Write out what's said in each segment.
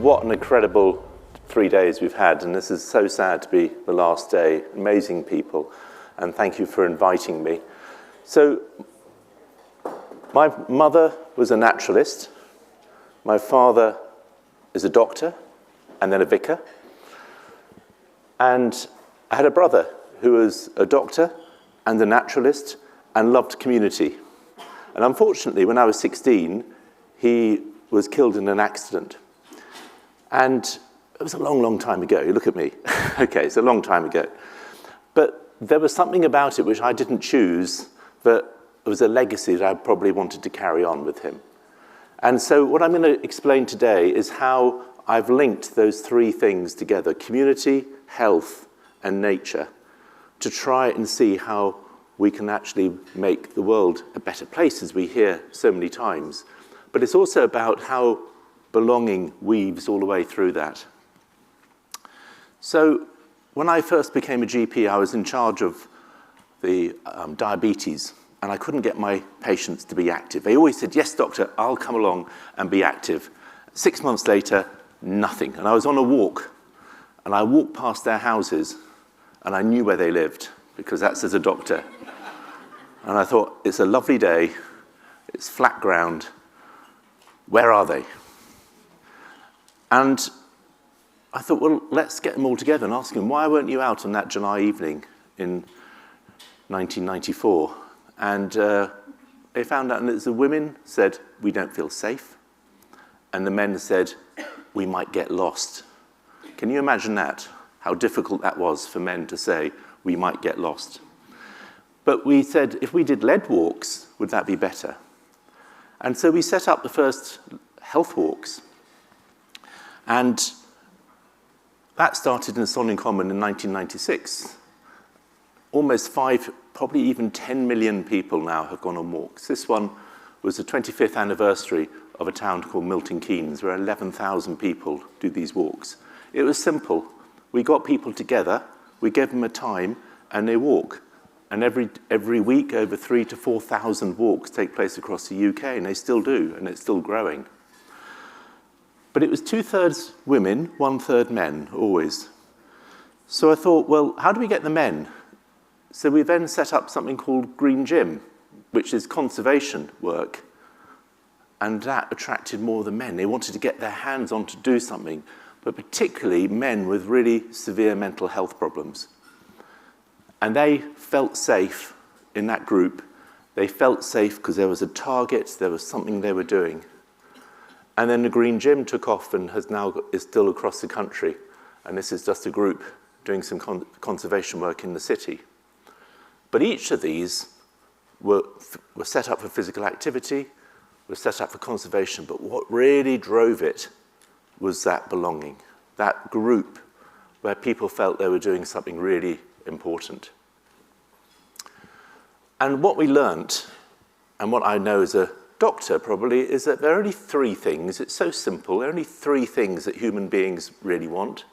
what an incredible 3 days we've had, and this is so sad to be the last day. Amazing people, and thank you for inviting me. So, my mother was a naturalist. My father is a doctor, and then a vicar. And I had a brother who was a doctor and a naturalist and loved community. And unfortunately, when I was 16, he was killed in an accident. And it was a long, long time ago. You look at me. Okay, it's a long time ago. But there was something about it which I didn't choose, but it was a legacy that I probably wanted to carry on with him. And so what I'm going to explain today is how I've linked those three things together, community, health, and nature, to try and see how we can actually make the world a better place, as we hear so many times. But it's also about how belonging weaves all the way through that. So when I first became a GP, I was in charge of the diabetes, and I couldn't get my patients to be active. They always said, yes, doctor, I'll come along and be active. 6 months later, nothing. And I was on a walk, and I walked past their houses, and I knew where they lived, because that's as a doctor. And I thought, it's a lovely day, it's flat ground, where are they? And I thought, well, let's get them all together and ask them, why weren't you out on that July evening in 1994? And they found out that the women said, we don't feel safe. And the men said, we might get lost. Can you imagine that? How difficult that was for men to say, we might get lost. But we said, if we did lead walks, would that be better? And so we set up the first health walks. And that started in Sonning Common in 1996. Almost 5, probably even 10 million people now have gone on walks. This one was the 25th anniversary of a town called Milton Keynes, where 11,000 people do these walks. It was simple. We got people together, we gave them a time, and they walk. And every week, over 3,000 to 4,000 walks take place across the UK, and they still do, and it's still growing. But it was 2/3 women, 1/3 men, always. So I thought, well, how do we get the men? So we then set up something called Green Gym, which is conservation work. And that attracted more of the men. They wanted to get their hands on to do something, but particularly men with really severe mental health problems. And they felt safe in that group. They felt safe because there was a target, there was something they were doing. And then the Green Gym took off and is still across the country. And this is just a group doing some conservation work in the city. But each of these were set up for physical activity, were set up for conservation. But what really drove it was that belonging, that group where people felt they were doing something really important. And what we learnt, and what I know as a doctor probably, is that there are only three things. It's so simple. There are only three things that human beings really want.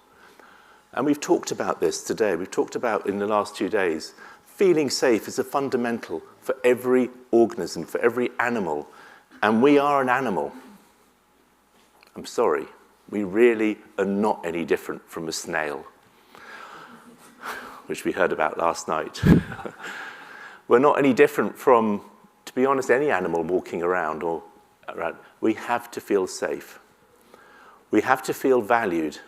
And we've talked about this today. We've talked about, in the last 2 days, feeling safe is a fundamental for every organism, for every animal. And we are an animal. I'm sorry. We really are not any different from a snail, which we heard about last night. We're not any different from, to be honest, any animal walking around. We have to feel safe. We have to feel valued.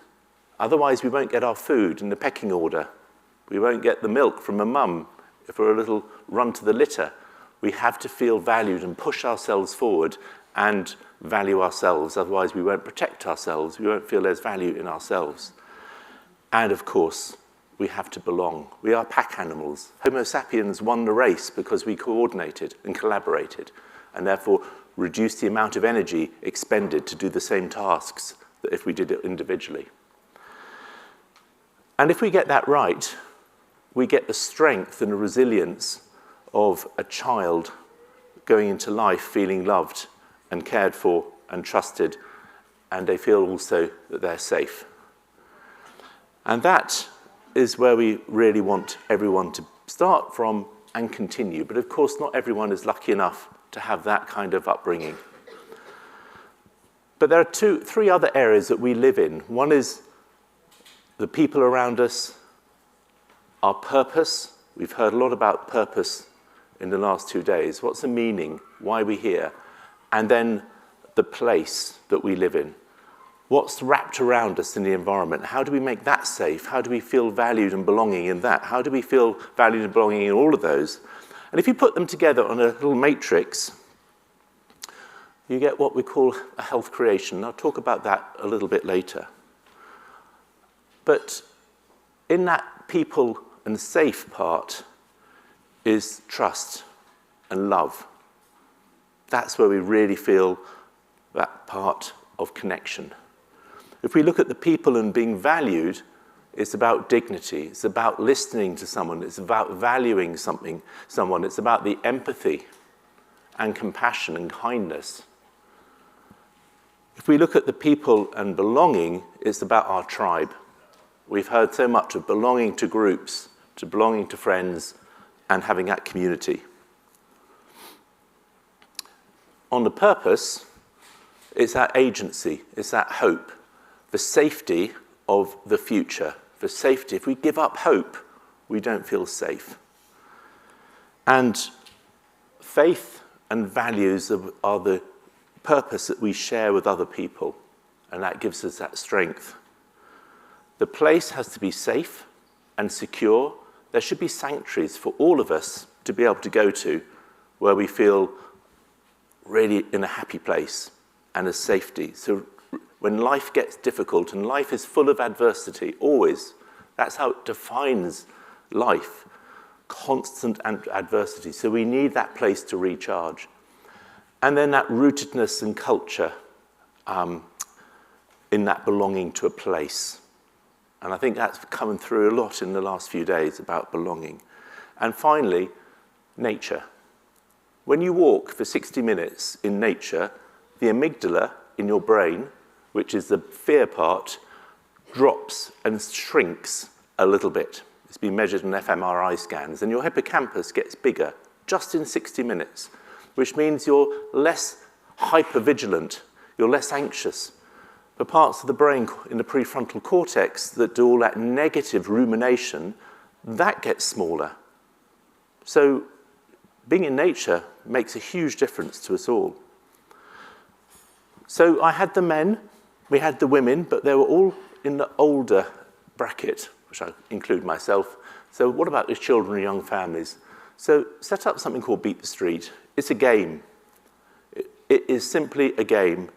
Otherwise, we won't get our food in the pecking order. We won't get the milk from a mum if we're a little run to the litter. We have to feel valued and push ourselves forward and value ourselves. Otherwise, we won't protect ourselves. We won't feel there's value in ourselves. And of course, we have to belong. We are pack animals. Homo sapiens won the race because we coordinated and collaborated, and therefore reduced the amount of energy expended to do the same tasks that if we did it individually. And if we get that right, we get the strength and the resilience of a child going into life feeling loved and cared for and trusted, and they feel also that they're safe. And that is where we really want everyone to start from and continue. But of course, not everyone is lucky enough to have that kind of upbringing. But there are three other areas that we live in. One is the people around us, our purpose. We've heard a lot about purpose in the last 2 days. What's the meaning? Why are we here? And then the place that we live in. What's wrapped around us in the environment? How do we make that safe? How do we feel valued and belonging in that? How do we feel valued and belonging in all of those? And if you put them together on a little matrix, you get what we call a health creation. I'll talk about that a little bit later. But in that people and safe part is trust and love. That's where we really feel that part of connection. If we look at the people and being valued, it's about dignity. It's about listening to someone. It's about valuing someone. It's about the empathy and compassion and kindness. If we look at the people and belonging, it's about our tribe. We've heard so much of belonging to groups, to belonging to friends, and having that community. On the purpose, it's that agency, it's that hope, the safety of the future. For safety, if we give up hope, we don't feel safe. And faith and values are the purpose that we share with other people, and that gives us that strength. The place has to be safe and secure. There should be sanctuaries for all of us to be able to go to where we feel really in a happy place and a safety. So when life gets difficult, and life is full of adversity, always, that's how it defines life, constant adversity. So we need that place to recharge. And then that rootedness and culture in that belonging to a place. And I think that's coming through a lot in the last few days about belonging. And finally, nature. When you walk for 60 minutes in nature, the amygdala in your brain, which is the fear part, drops and shrinks a little bit. It's been measured in fMRI scans, and your hippocampus gets bigger just in 60 minutes, which means you're less hypervigilant, you're less anxious. The parts of the brain in the prefrontal cortex that do all that negative rumination, that gets smaller. So being in nature makes a huge difference to us all. So I had the men, we had the women, but they were all in the older bracket, which I include myself. So what about the children and young families? So set up something called Beat the Street. It's a game. It is simply a game.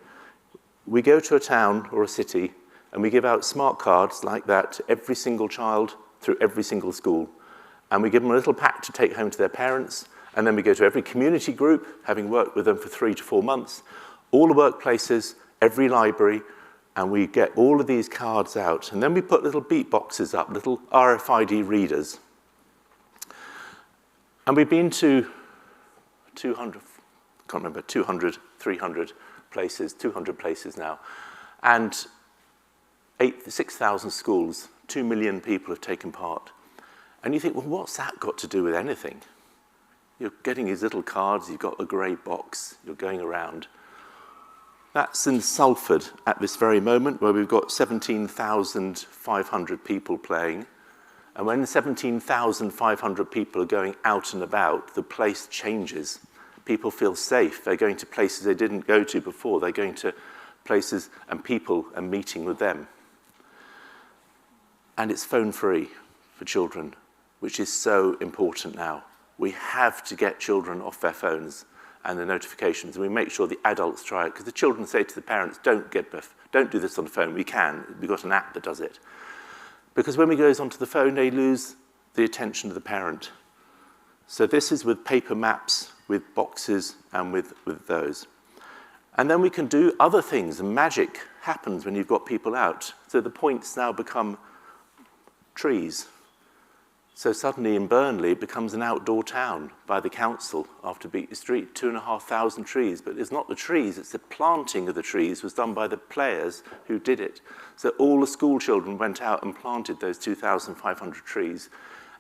We go to a town or a city and we give out smart cards like that to every single child through every single school. And we give them a little pack to take home to their parents. And then we go to every community group, having worked with them for 3 to 4 months, all the workplaces, every library, and we get all of these cards out. And then we put little beat boxes up, little RFID readers. And we've been to 200, can't remember, 200, 300 places, 200 places now. And 6,000 schools, 2 million people have taken part. And you think, well, what's that got to do with anything? You're getting these little cards, you've got a grey box, you're going around. That's in Salford at this very moment, where we've got 17,500 people playing. And when 17,500 people are going out and about, the place changes. People feel safe. They're going to places they didn't go to before. They're going to places and people and meeting with them. And it's phone-free for children, which is so important now. We have to get children off their phones and the notifications, and we make sure the adults try it, because the children say to the parents, don't do this on the phone. We can. We've got an app that does it. Because when we go onto the phone, they lose the attention of the parent. So this is with paper maps, with boxes, and with those. And then we can do other things, and magic happens when you've got people out. So the points now become trees. So suddenly in Burnley, it becomes an outdoor town by the council after Beat the Street, 2,500 trees. But it's not the trees, it's the planting of the trees was done by the players who did it. So all the school children went out and planted those 2,500 trees,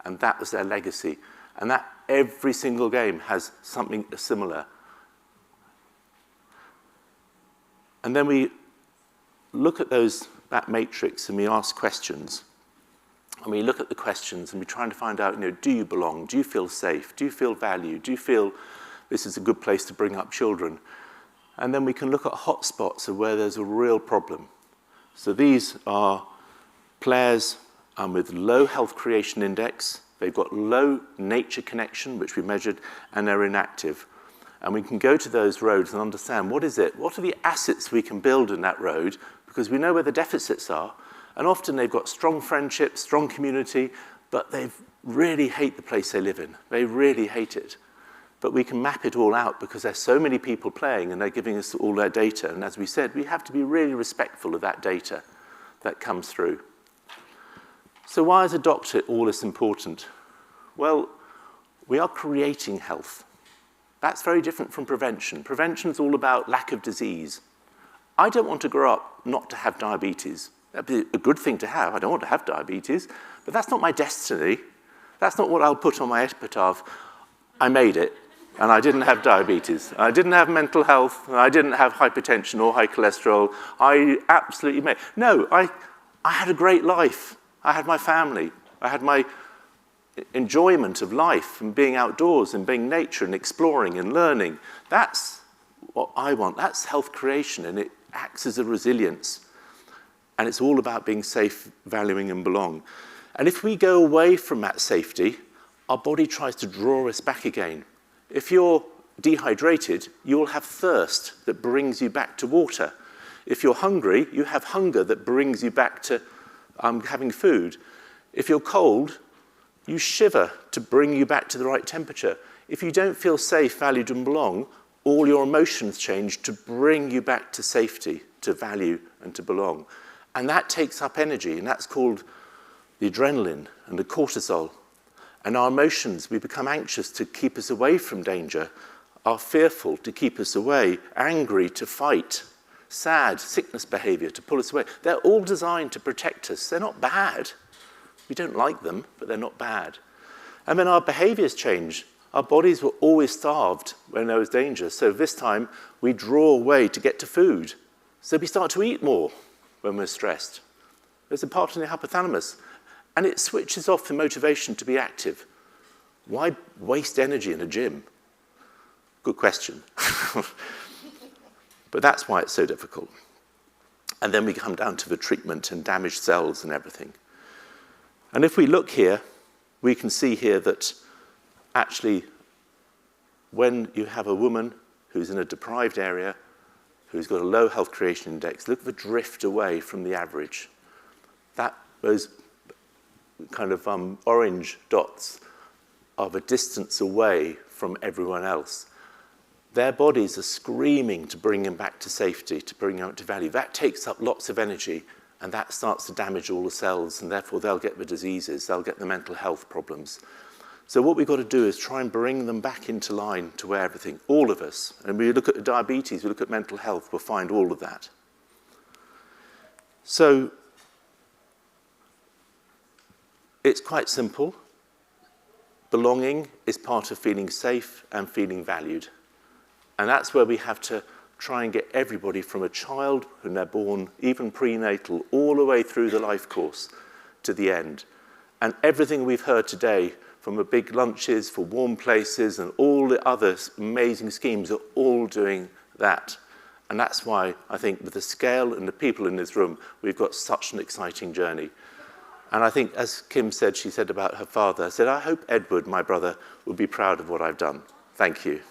and that was their legacy. And that every single game has something similar. And then we look at that matrix and we ask questions. And we look at the questions and we're trying to find out, do you belong? Do you feel safe? Do you feel valued? Do you feel this is a good place to bring up children? And then we can look at hotspots of where there's a real problem. So these are players with low health creation index. They've got low nature connection, which we measured, and they're inactive. And we can go to those roads and understand what is it? What are the assets we can build in that road? Because we know where the deficits are. And often they've got strong friendships, strong community, but they really hate the place they live in. They really hate it. But we can map it all out because there's so many people playing and they're giving us all their data. And as we said, we have to be really respectful of that data that comes through. So why is a doctor all this important? Well, we are creating health. That's very different from prevention. Prevention is all about lack of disease. I don't want to grow up not to have diabetes. That'd be a good thing to have. I don't want to have diabetes, but that's not my destiny. That's not what I'll put on my epitaph. I made it, and I didn't have diabetes. I didn't have mental health, and I didn't have hypertension or high cholesterol. I absolutely made it. No, I had a great life. I had my family. I had my enjoyment of life and being outdoors and being nature and exploring and learning. That's what I want. That's health creation, and it acts as a resilience. And it's all about being safe, valuing, and belong. And if we go away from that safety, our body tries to draw us back again. If you're dehydrated, you'll have thirst that brings you back to water. If you're hungry, you have hunger that brings you back to having food. If you're cold, you shiver to bring you back to the right temperature. If you don't feel safe, valued, and belong, all your emotions change to bring you back to safety, to value, and to belong. And that takes up energy, and that's called the adrenaline and the cortisol. And our emotions, we become anxious to keep us away from danger, are fearful to keep us away, angry to fight, sad, sickness behavior to pull us away. They're all designed to protect us. They're not bad. We don't like them, but they're not bad. And then our behaviors change. Our bodies were always starved when there was danger. So this time, we draw away to get to food. So we start to eat more when we're stressed. There's a part in the hypothalamus, and it switches off the motivation to be active. Why waste energy in a gym? Good question. But that's why it's so difficult. And then we come down to the treatment and damaged cells and everything. And if we look here, we can see here that actually when you have a woman who's in a deprived area, who's got a low health creation index, look at the drift away from the average. Those kind of orange dots are the distance away from everyone else. Their bodies are screaming to bring them back to safety, to bring them up to value. That takes up lots of energy, and that starts to damage all the cells, and therefore they'll get the diseases, they'll get the mental health problems. So what we've got to do is try and bring them back into line to where everything, all of us, and we look at diabetes, we look at mental health, we'll find all of that. So it's quite simple. Belonging is part of feeling safe and feeling valued. And that's where we have to try and get everybody from a child when they're born, even prenatal, all the way through the life course to the end. And everything we've heard today, from the big lunches for warm places and all the other amazing schemes, are all doing that. And that's why I think with the scale and the people in this room, we've got such an exciting journey. And I think, as Kim said, she said about her father, I said, I hope Edward, my brother, will be proud of what I've done. Thank you.